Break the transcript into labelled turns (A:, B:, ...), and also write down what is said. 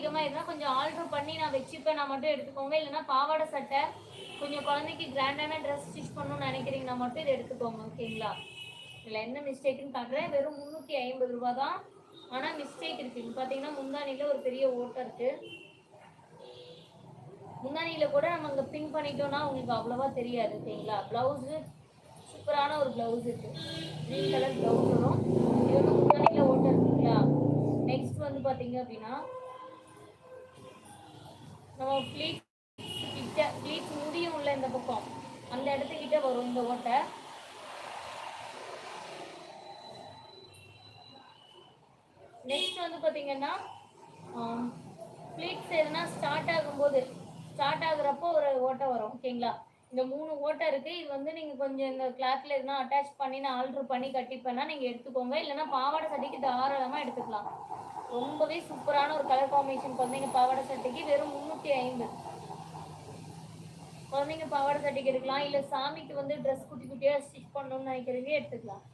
A: அதிகமாக இருந்தால் கொஞ்சம் ஆல்ட்ரு பண்ணி நான் வச்சுப்பேன், நான் மட்டும் எடுத்துக்கோங்க. இல்லைன்னா பாவாடை சட்டை கொஞ்சம் குழந்தைக்கு கிராண்டான ட்ரெஸ் ஸ்டிச் பண்ணணும்னு நினைக்கிறீங்கன்னா மட்டும் இதை எடுத்துக்கோங்க. ஓகேங்களா? இதில் என்ன மிஸ்டேக்குன்னு பார்க்குறேன். வெறும் 350 ரூபா தான். ஆனால் மிஸ்டேக் இருக்குது. பார்த்தீங்கன்னா முந்தானியில் ஒரு பெரிய ஓட்டை இருக்குது. முந்தானியில் கூட நம்ம இங்கே பின் பண்ணிட்டோம்னா உங்களுக்கு அவ்வளோவா தெரியாது. ஓகேங்களா? ப்ளவுஸு சூப்பரான ஒரு ப்ளவுஸ் இருக்குது. க்ரீன் கலர் ப்ளவுஸ் வரும். இது வந்து முந்தானியில் ஓட்டை இருக்குங்களா? நெக்ஸ்ட் வந்து பார்த்தீங்க அப்படின்னா நம்ம ப்ளீட் கிட்ட ப்ளீட் முடியும் உள்ள இந்த பக்கம் அந்த இடத்துக்கிட்ட வரும் இந்த ஓட்டை. நெக்ஸ்ட் வந்து பார்த்தீங்கன்னா ப்ளீட்ஸ் எதுனா ஸ்டார்ட் ஆகுறப்போ ஒரு ஓட்டை வரும். ஓகேங்களா? இந்த 3 ஓட்டை இருக்குது. இது வந்து நீங்கள் கொஞ்சம் இந்த கிளாத்தில் எதுனா அட்டாச் பண்ணி நான் ஆல்ட்ரு பண்ணி கட்டிப்பேன்னா நீங்கள் எடுத்துக்கோங்க. இல்லைன்னா பாவாடை சட்டைக்கு தாராளமாக எடுத்துக்கலாம். ரொம்பவே சூப்பரான ஒரு கலர் காம்பினேஷன். குழந்தைங்க பாவாடை சட்டைக்கு வெறும் 350. குழந்தைங்க பாவாடை சட்டைக்கு எடுக்கலாம். இல்லை சாமிக்கு வந்து ட்ரெஸ் குட்டி குட்டியாக ஸ்டிச் பண்ணணும்னு நினைக்கிறீங்க எடுத்துக்கலாம்.